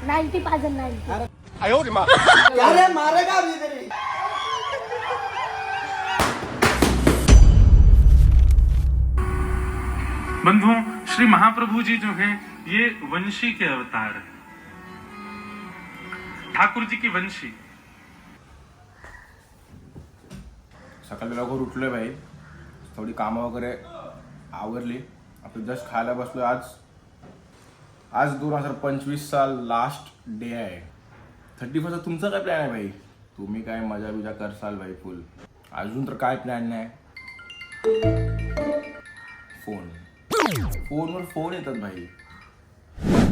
90,090. अरे मारेगा अभी तेरी. बंधुओं, श्री महाप्रभु जी जो हैं ये वंशी के अवतार हैं, ठाकुर जी की वंशी. सकाळी लवकर उठलोय भाई, थोडी कामं वगैरे आवरली. आपण जस्ट खायला बसलो. आज 2025चा लास्ट डे आहे. 31st तुमचा काय प्लॅन आहे भाई? तुम्ही काय मजा बिजा करसाल भाई फुल? अजून तर काय प्लॅन नाही. फोनवर फोन येतात भाई.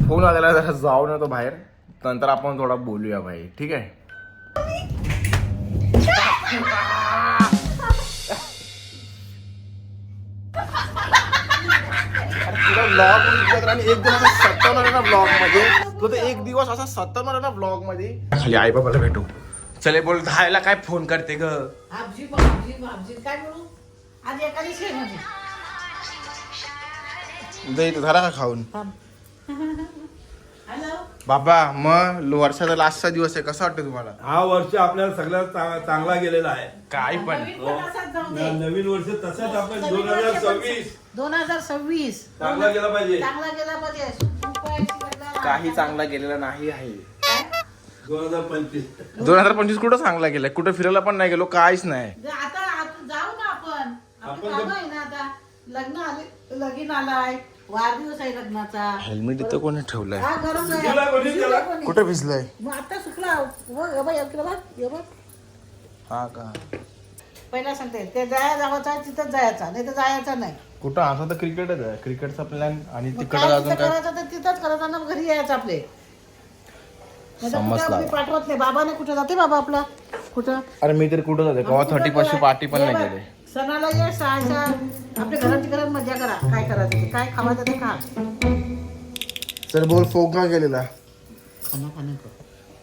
फोन आलेला जरा जाऊन येतो बाहेर, नंतर आपण थोडा बोलूया भाई, ठीक आहे? एक दिवस असा सत्तावणार ना ब्लॉग मध्ये, तो तर एक दिवस असा सत्तावणार ना ब्लॉग मध्ये. खाली आई बाबाला भेटू. चले बोल, धायला काय फोन करते ग? भाजी काय बोलू? आज एकादशी आहे माझी. झाला का खाऊन? हॅलो बाबा, मग वर्षाचा लास्टचा दिवस आहे, कसं वाटतं तुम्हाला? हा वर्ष आपल्याला सगळ्यात चांगला गेलेला आहे. काय पण असाच जाऊ दे. नवीन वर्ष तसंच आपण 2026 चांगला गेला पाहिजे. चांगला गेला पाहिजे. रुपयाची बदला. काही चांगला गेलेला नाही आहे. 2025 कुठं चांगला गेलाय? कुठं फिरायला पण नाही गेलो, काहीच नाही. आता जाऊ ना आपण. आपली कामं आहे ना आता. लगीन आलाय, वाढदिवस आहे लग्नाचा. हेल्मेट इथं कोणी ठेवलंय? हा गरम भिजला कोणी त्याला? आहे. कुठं भिजलंय? मग आता सुकला. हा का? पहिला सांगते ते जायचं आहे तिथं जायचा, नाही तर जायचं नाही. कुठं? असं तर क्रिकेटच आहे, क्रिकेटचा प्लॅन. आणि मग तिकडे काय अजून तिथं काय करायचं तर तिथंच करायचं ना, घरी यायचं आपले. समजला. मी पाठवत नाही. बाबाने कुठं जाते बाबा आपला? कुठं? अरे मी तरी कुठं जाते, कवा 30 पार्टी पण नाही केली. सणाला ये सहाच्या आपल्या घराची घरात मजा करा. काय करायचं ते, काय खावायचं ते खा. सर बोल, फोक का केलेला? खाना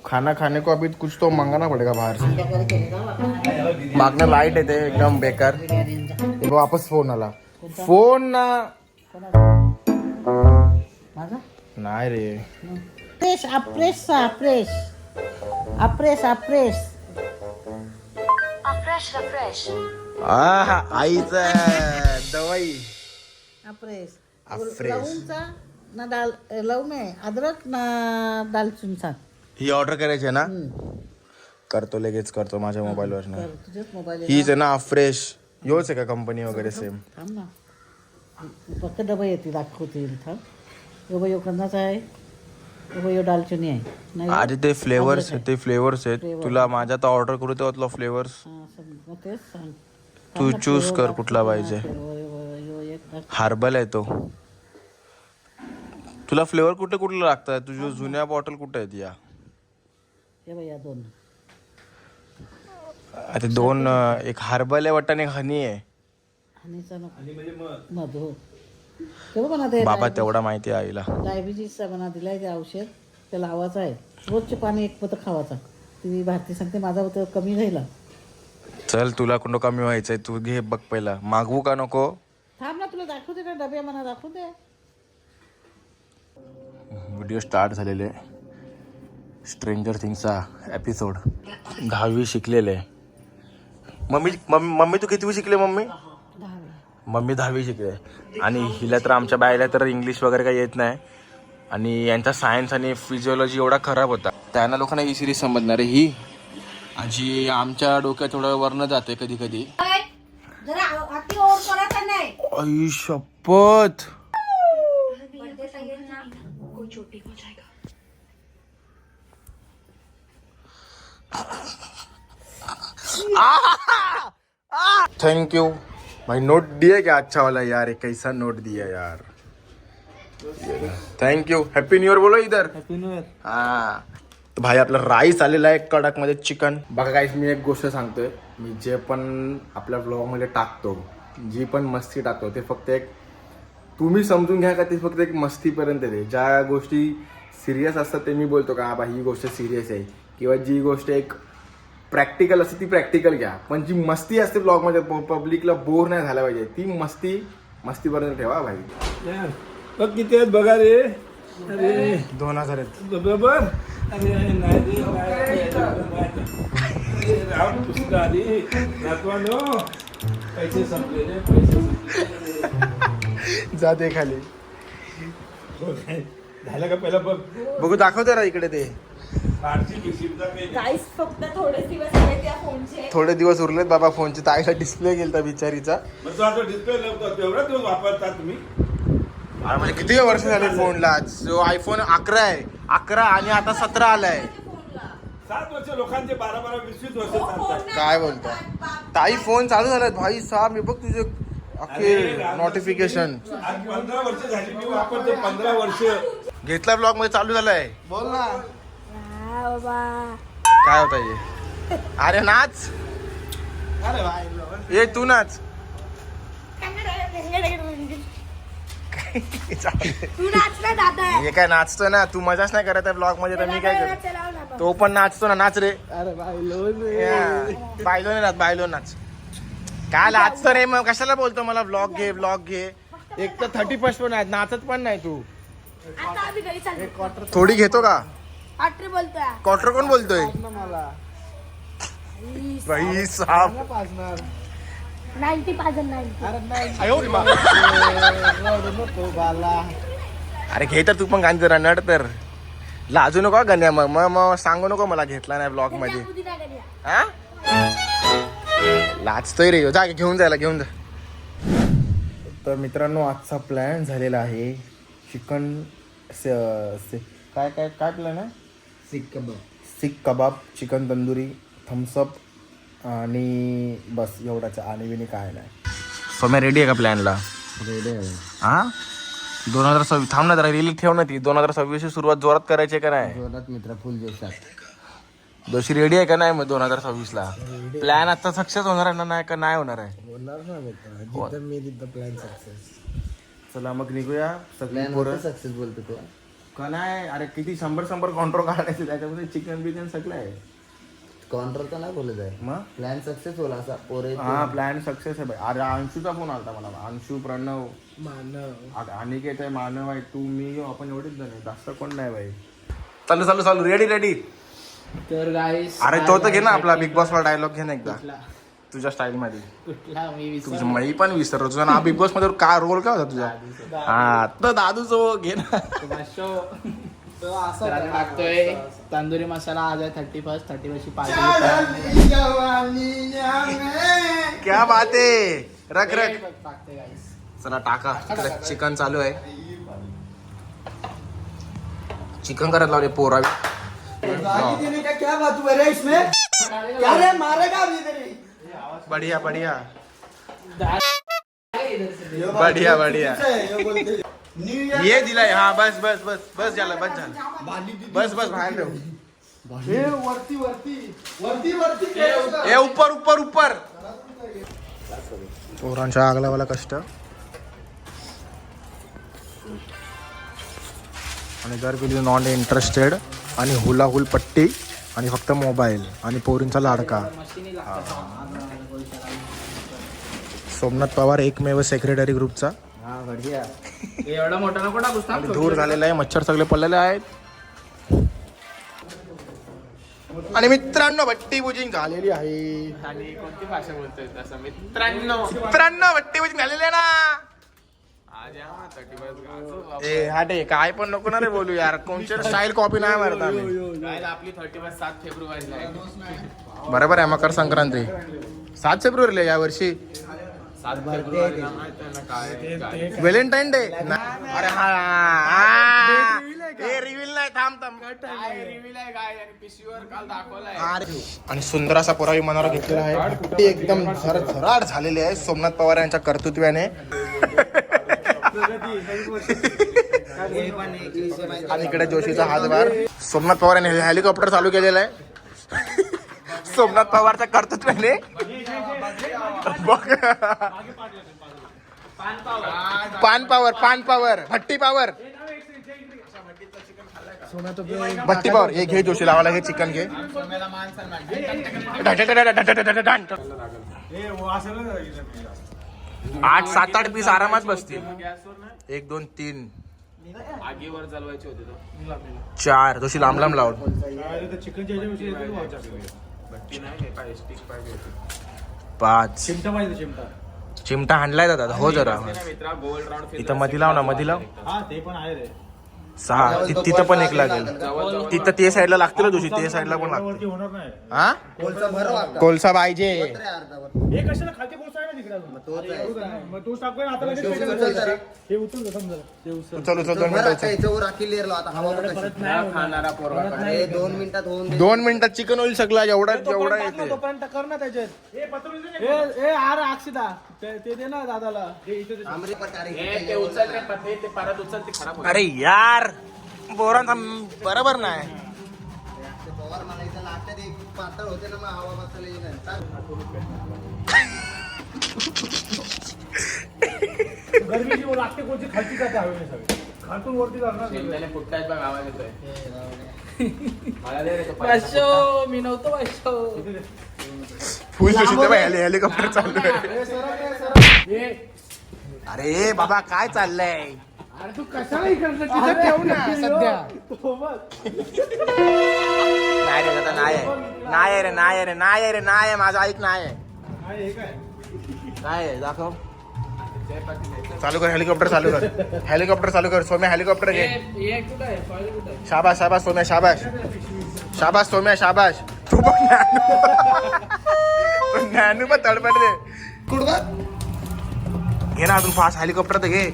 खाना खाने को अभी कुछ तो मंगाना पड़ेगा बाहर से. आमच्या घरी केले जाऊ. मागणं लाईट येते एकदम बेकार. बिर्याणीचा. वापस फोन आला. फोन ना माझा नाही रे. अप्रेस अप्रेस अप्रेस अप्रेस अप्रेस आईचा दवाई अप्रेस अफ्रेस. लवंगचा ना दाल लव में अदरक ना दालचिनीचा. ही ऑर्डर करायची आहे ना? करतो, लगेच करतो माझ्या मोबाईलवर ना. तुझ्याच मोबाईल हीच आहे ना फ्रेश? योच आहे का कंपनी वगैरे सेम? थांब ना, फक्त डबा येते दाखवतील. थांब. यो कंदाचा आहे, यो दालचिनी आहे. नाही अरे ते फ्लेवर्स आहेत. तुला माझ्या तर ऑर्डर करू तेव्हा तुला फ्लेवर्स मग तेच सांग. तू चूज कर कुठला पाहिजे. हार्बल आहे तो. तुला फ्लेवर कुठलं लागतं? तुझ्या जुन्या बॉटल कुठे आहेत? या या दोन. आता दोन, एक हार्बल आहे वाटतं आणि एक हनी आहे. हनीचा नको, मधू. तेव्हा म्हणा ते बाबा तेवढा माहिती आहे आईला. डायबिटीसचा म्हणा दिलाय ते औषध, ते लावायचं आहे. रोजचे पाणी एक पोतं खावायचा. ती भारती सांगते माझा होतं कमी राहिला. चल, तुला कुठं कमी व्हायचंय तू घे बघ पहिला. मागवू का नको? थांब ना, तुला दाखवते ना डबे, म्हणा दाखवू दे. व्हिडिओ स्टार्ट झालेले. स्ट्रेंजर थिंग्सचा एपिसोड 10वी शिकलेले. मम्मी तू कितवी शिकले? मम्मी 10वी शिकले. आणि हिला तर, आमच्या बायला तर इंग्लिश वगैरे काही येत नाही. आणि यांचा सायन्स आणि फिजिओलॉजी एवढा खराब होता, त्यांना लोकांना ही सिरीज समजणार आहे. ही आजी आमच्या डोक्यात थोडं वर्ण जाते कधी कधी. आई शपथ. थैंक यू भाई. नोट दिए क्या? अच्छा वाला यार. एक कैसा नोट दिया यार. Thank you. Happy new year बोलो इधर. Happy new year. हा. तर भाई आपला राईस आलेला आहे कडक मध्ये चिकन. बघा गाईस, मी एक गोष्ट सांगतोय. मी जे पण आपल्या ब्लॉग मध्ये टाकतो, जी पण मस्ती टाकतो, ते फक्त एक तुम्ही समजून घ्या का ते फक्त एक मस्तीपर्यंत येते. ज्या गोष्टी सिरियस असतात ते मी बोलतो का बा ही गोष्ट सिरियस आहे, किंवा जी गोष्ट एक प्रॅक्टिकल असते ती प्रॅक्टिकल घ्या. पण जी मस्ती असते ब्लॉगमध्ये, पब्लिकला बोर नाही झाला पाहिजे, ती मस्तीपर्यंत ठेवा भाई. बघ किती आहेत बघा रे. 2000 आहेत. बरोबर. अरे नाही रे, नाही. राम पुस्तक आली नातवानो. पैसे संपले रे, पैसे संपले. जा दे खाली. हो काय? झालं का पहिला बघ. बघू दाखवते ना इकडे ते. आरची पिशीचा काही नाही. गाईस फक्त थोडे दिवस झाले त्या फोनचे. थोडे दिवस उरलेत बाबा फोनचे. ताईला डिस्प्ले गेलता बिचारीचा. मग तो आता डिस्प्ले लावतो तेवढा दिवस वापरता तुम्ही. अरे म्हणजे किती वर्ष झाले फोनला. जो आयफोन 11 आहे, 11 आणि आता 17 आलाय. 7 वर्ष लोकांचे 12-12, 20-20 वर्ष चालतात. काय बोलता ताई. फोन चालू झालाय भाई साहेब. मी बघ तुझे अख्खे नोटिफिकेशन. आज 15 वर्ष झाली मी वापरतो. 15 वर्ष. घेतला ब्लॉग मध्ये चालू झालाय. बोल ना. काय होता ये. अरे नाच. अरे भाई ये तू नाच. तू नाचला दादा. हे काय नाचतो ना. तू मजाच नाही करत आहे ब्लॉग मध्ये तर मी काय करतो. तो पण नाचतो ना. नाच रे. अरे भाई बायलो नाही नाच. बायलो नाच. काय नाचतो रे मग. कशाला बोलतो मला ब्लॉग घे ब्लॉग घे. एक तर 30 पण आहे. नाचत पण नाही तू. आता आम्ही घरी चाललो. थोडी घेतो का. आट्रे बोलतोय. क्वार्टर कोण बोलतोय. मला भाई साहब. 90 पाजन नाही. अरे नाही आयो रे बा. रडू नको बाला. अरे घे तर तू पण गाणी जरा नड तर. लाजू नको गण्या. मग सांगू नको मला घेतला नाही ब्लॉग मध्ये. हा लाजतोय रे. जा घेऊन घेऊन जा. तर मित्रांनो आजचा प्लॅन झालेला आहे चिकन काय काय काय प्लॅन आहे. सीख कबाब, चिकन तंदुरी, थम्सअप आणि बस एवढाच. आणि बिनी काय नाही. सोम्या रेडी आहे का प्लॅनला. रेडी आहे. हा 2026 थांब ना जरा. रिलीज ठेव ना ती. 2026 सुरुवात जोरात करायची आहे का नाही. जोरात मित्र फुल जोशात. दोषी रेडी आहे का नाही मग 2026 ला. प्लॅन आता सक्सेस होणार आहे ना नाही का नाही होणार आहे. होणार ना मित्र. जिथं मी तिथं प्लॅन सक्सेस. चला मग निघूया सगळी पोरं. सक्सेस बोलतो तू. का नाही. अरे किती 100 कॉन्ट्रोल काढायचे त्याच्यामध्ये. चिकन बिकन सगळं आहे. कॉन्ट्रॅक्ट तर नाही बोलत आहे. मग प्लॅन सक्सेस होला असा पोरे. हा प्लॅन सक्सेस आहे भाई. अरे अंशूचा फोन आलता मला. अंशू, प्रणव, अनिकेत आहे, मानव आहे, तू, मी, आपण एवढेच जण आहे. जास्त कोण नाही भाई. चालू चालू चालू. Ready ready. तर गाईस अरे तो तर घे ना आपला बिग बॉस ला डायलॉग घे ना एकदा तुझ्या स्टाईल मध्ये. कुठला मी तुझं मी पण विसरलो. तुझा नाव बिग बॉस मध्ये काय रोल काय होता तुझा. हा तर दादूचो घे ना. टाकतोय तंदुरी मसाला. आज आहे 31st. 31st ची पार्टी. क्या बात आहे. रख रख. टाकतोय गाईस. चला टाका. चिकन चालू आहे. चिकन करत लावले पोरा. गाली देने का क्या बात हुआ रे इसमें. क्या रे मारेगा अभी तेरी. बढ़िया बढ़िया बढ़िया बढ़िया. ये दिलाय. हा बस बस बस बस झालं. बस झालं. बस बस बाहेर ठेव. वरती वरती वरती वरती. ए ऊपर ऊपर ऊपर. पोरांच्या आगलावाला कष्ट. आणि जर केली नॉन इंटरेस्टेड आणि हुलाहुल पट्टी आणि फक्त मोबाईल आणि पोरींचा लाडका. सोमनाथ पवार एकमेव सेक्रेटरी ग्रुपचा. एवढा मोठा नको टाकूस ना. दूर झालेला आहे. मच्छर सगळे पडलेले आहेत. आणि मित्रांनो भट्टी बुजिंग झालेली आहे. आणि कोणती भाषा बोलतोय तसं मित्रांनो. मित्रांनो भट्टी बुजिंग झालेली आहे ना. ए हाटे काय पण नको ना रे बोलू यार. कोणची स्टाईल कॉपी नाही मारत आम्ही. आपली 31 7 फेब्रुवारीला. बरोबर आहे. मकर संक्रांती 7 फेब्रुवारीला या वर्षी. Valentine day. अरे हा रिव्हील नाही. थांब थांब. आणि सुंदर असा पोरा विमानावर घेतलेला आहे. ती एकदम झराट झालेली आहे सोमनाथ पवार यांच्या कर्तृत्वाने. आणि इकडे जोशीचा हातभार. सोमनाथ पवार यांनी हेलिकॉप्टर चालू केलेलं आहे सोमनाथ पवारच्या कर्तृत्वाने. पान पावर भट्टी पावर. भट्टी पावर. हे घे जोशी लावायला. घे चिकन घे. 8-7-8 पीस आरामात बसतील. 1 2 3 आगीवर चालवायची होती तो. 4 तशी लांब लांब लावून. चिकनच्या ह्याच्याविषयी भट्टी नाही काय स्टिक पाहिजे होती. 5 चिमटा पाहिजे चिमटा. चिमटा हाणलाय दादा हो जरा. मित्रा गोल राऊंड इथं मधी लाव ना मधी लाव. हा ते पण आहे रे. 6 तिथं पण एक लागेल. तिथं ते साईडला लागतील तुझी ते साईडला पण लागतील. वरती होणार नाही. हा कोलचा भर वाटतं. कोळसा पाहिजे. हे कशाला खालती कोळसा आहे ना तिकडे अजून. मग तोच टाकून आता लगेच उचल पेटवलं. जरा. हे उचल का समजा. चल 2 बरं, मिनिटं आता याच्यावर राखी लेरलो आता हवा कशी. खाणारा पोरगा. अरे 2 मिनिटात होऊन दे. 2 मिनिटात चिकन होईल सगळं एवढा तोपर्यंत येते. तोपर्यंत कर ना त्याच्यात. हे पत्रोलीचं नाही. ए अरे अक्षिता ते दे ना दादाला. हे इथे दे. आमरी पटारे. ते उचल रे पत्ते ते परत उचल ते खराब होईल. अरे यार बोरांचा बरोबर नाही. पवार म्हणायचं लागतं ते पातळ होते ना मग हवा बसायला येईल. गरमी जी लागते कोणती खालती जाते हवेने सगळे. खालतून वरती जाणार. शेंगदाणे फुटतायत बघ आवाज येतोय. मला दे रे तो वाशो मी नव्हतो वाशो. फुल हेलिकॉप्टर चालू आहे. अरे बाबा काय चाललंय. अरे तू कशाला इकडनं तिथं ठेव ना सध्या. नाही रे दादा नाही आहे. नाही आहे रे नाही आहे रे नाही आहे रे नाही आहे माझं ऐक नाही आहे. हे काय नाही आहे दाखव. चालू कर हेलिकॉप्टर चालू कर. हेलिकॉप्टर चालू कर सोम्या हेलिकॉप्टर घे. शाबाश शाबाश सोम्या शाबाश शाबाश सोम्या शाबाश. तू बघ ज्ञानू पण तडपड दे. घे ना अजून फास्ट हेलिकॉप्टर तर घे.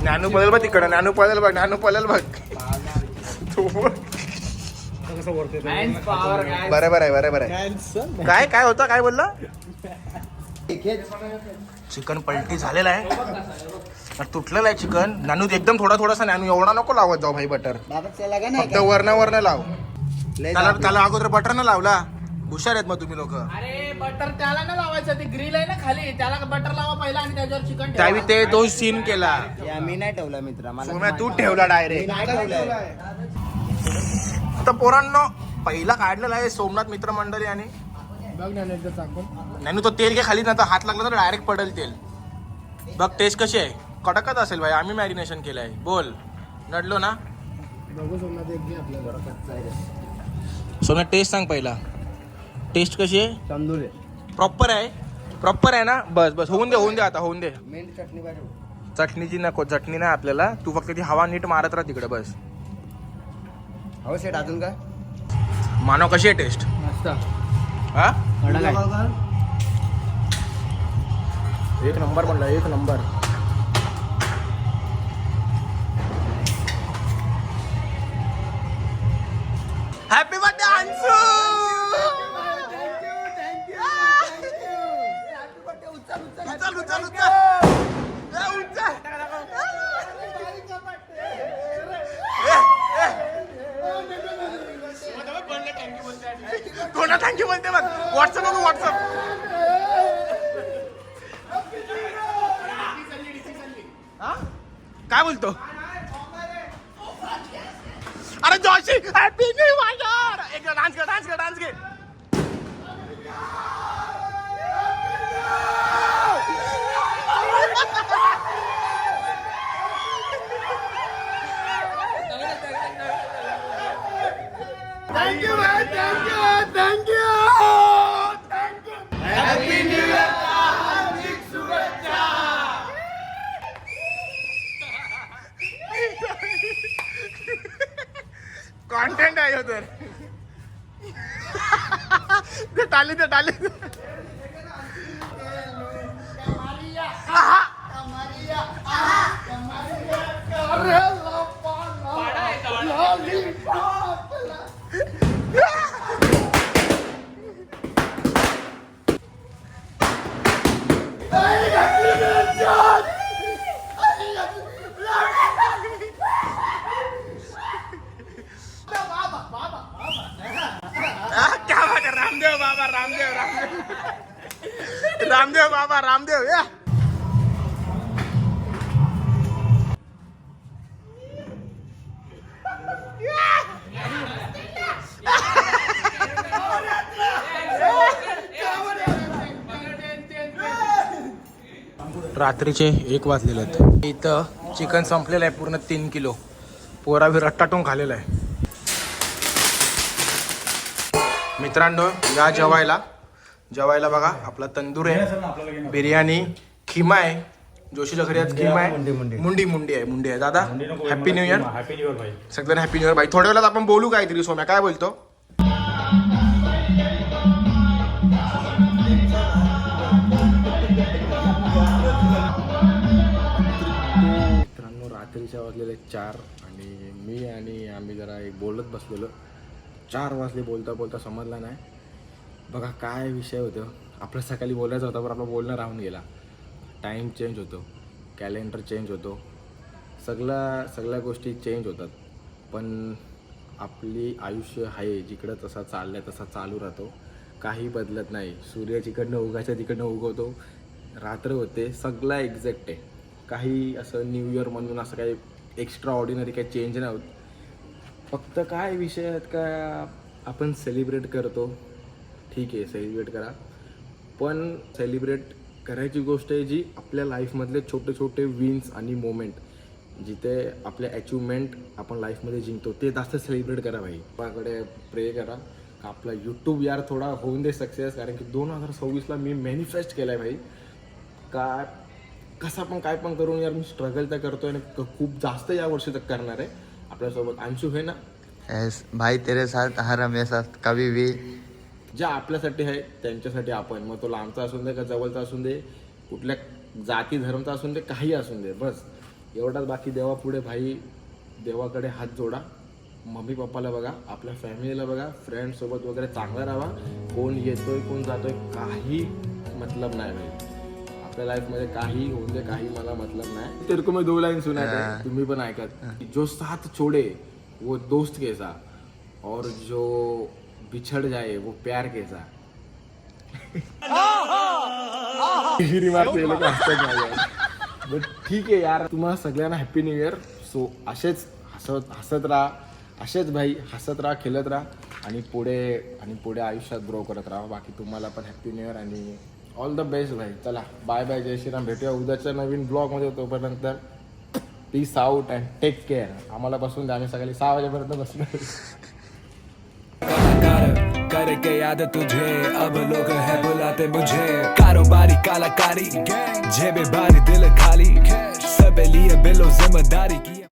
ज्ञानू पळेल बघ तिकडं. ज्ञानू पळेल बघ. ज्ञानू पळेल बघ. तू बघ. बरोबर आहे बरोबर आहे. काय काय होतं काय बोलला. चिकन पलटी झालेला आहे. तुटलेलं आहे चिकन. नानू एकदम थोडा थोडासा. नानू एवढा नको लावत जाऊ भाई बटर. फक्त वरनं लाव. त्याला अगोदर बटर न लावला. हुशार आहेत मग तुम्ही लोक. अरे बटर त्याला ना लावायचं ते ग्रिल आहे ना खाली त्याला बटर लावा पहिला आणि त्याच्यावर चिकन त्यावेळी ते तो सीन केला. मी नाही ठेवला मित्रा मला. तू ठेवला डायरेक्ट. आता पोरांनो पहिला काढलेला आहे सोमनाथ मित्र मंडळी. आणि नाही तो तेल घे खाली ना तर हात लागला तर डायरेक्ट पडेल तेल. बघ टेस्ट कशी आहे. कडकच असेल भाई. आम्ही मॅरिनेशन केलंय. बोल नडलो ना. सोमनाथ टेस्ट सांग पहिला. टेस्ट कशी आहे. तंदूर प्रॉपर आहे. प्रॉपर आहे ना. बस बस होऊन दे आता होऊन दे. मेन चटणी पाहिजे. चटणीची नको. चटणी नाही आपल्याला. तू फक्त ती हवा नीट मारत राहा तिकडे बस. हो सेट अजून काय मानव कशी आहे टेस्ट. हा एक नंबर म्हणलं एक नंबर. Happy birthday Anshu. उचल उचल उचल. कोणा थँक्यू बोलते बघ. व्हॉट्सअप बघ व्हॉट्सअप. काय बोलतो. अरे जोशी हॅपी न्यू इयर. एक डान्स कर डान्स कर डान्स घे. Thank you thank you thank you happy new year. Content आहे तर. टाली ते टाली. क्या बात है. रामदेव बाबा रामदेव रामदेव रामदेव बाबा रामदेव या. रात्रीचे 1 वाजलेले आहेत. इथं चिकन संपलेलं आहे पूर्ण 3 किलो. पोरा बी रट्टाटून खाल्लेला आहे. मित्रांनो या जेवायला बघा आपला तंदूर आहे, बिर्याणी, खिमा आहे. जोशीच्या घरी आज खिमा आहे, मुंडी आहे. दादा हॅपी न्यू इयर. सगळ्यांना हॅपी न्यू इयर भाई. थोड्या वेळात आपण बोलू काहीतरी. सोम्या काय बोलतो? मित्रांनो रात्रीच्या वाजलेले 4 आणि आम्ही जरा एक बोलत बसलेलो. 4 वाजले बोलता समजला नाही. बघा काय विषय होतं. आपलं सकाळी बोलायचं होतं पण आपलं बोलणं राहून गेला. टाईम चेंज होतो, कॅलेंडर चेंज होतो, सगळ्या गोष्टी चेंज होतात. पण आपली आयुष्य आहे जिकडं तसा चाललं आहे तसा चालू राहतो. काही बदलत नाही. सूर्य जिकडनं उगायचं तिकडनं उगवतो, रात्र होते, सगळं एक्झॅक्ट आहे. काही असं न्यू इयर म्हणून असं काही एक्स्ट्रा ऑर्डिनरी काही चेंज नाही होत. फक्त काय विषय आहेत का आपण सेलिब्रेट करतो, ठीक आहे सेलिब्रेट करा, पण सेलिब्रेट करायची गोष्ट आहे जी आपल्या लाईफमधले छोटे विन्स आणि मोमेंट जिथे आपले अचिव्हमेंट आपण लाईफमध्ये जिंकतो ते जास्त सेलिब्रेट करा भाई. आपल्याकडे प्रे करा का आपला यूट्यूब यार थोडा होऊन दे सक्सेस. कारण की 2026ला मी मॅनिफेस्ट केलं आहे भाई का कसा पण काय पण करून यार मी स्ट्रगल तर करतोय आणि खूप जास्त या वर्षी तक करणार आहे. आपल्यासोबत अंशू आहे ना. भाई तेरे साथ हर हमेशा कभी भी. ज्या आपल्यासाठी आहे त्यांच्यासाठी आपण, मग तो लांबचा असून दे का जवळचा असून दे, कुठल्या जाती धर्मचा असून दे, काही असून दे, बस एवढाच. बाकी देवापुढे भाई देवाकडे हात जोडा. मम्मी पप्पाला बघा, आपल्या फॅमिलीला बघा, फ्रेंड्ससोबत वगैरे चांगला राहा. कोण येतोय कोण जातोय काही मतलब नाही भाई. आपल्या लाईफमध्ये काही होऊन दे, काही मला मतलब नाही. तेरे को मैं 2 लाइन सुनाता है, तुम्ही पण ऐकत. जो साथ छोड़े वो दोस्त कैसा और जो बिछड़ जाए वो प्यार कैसा. बट ठीक आहे यार. तुम्हाला सगळ्यांना हॅपी न्यू इयर. सो असेच हसत राहा, असेच भाई हसत राहा, खेळत राहा आणि पुढे आयुष्यात ग्रो करत राहा. बाकी तुम्हाला पण हॅपी न्यू इयर आणि ऑल द बेस्ट भाई. चला बाय बाय, जय श्रीराम. भेटूया उद्याच्या नवीन ब्लॉगमध्ये. तोपर्यंत peace out and take care. आम्हाला बसून द्या, आम्ही सकाळी 6 वाजेपर्यंत बसणार. करके याद तुझे अब लोग है बुलाते मुझे. कारोबारी कलाकारी जेबे बारी दिल खाली सब लिए बिलो जिम्मेदारी की.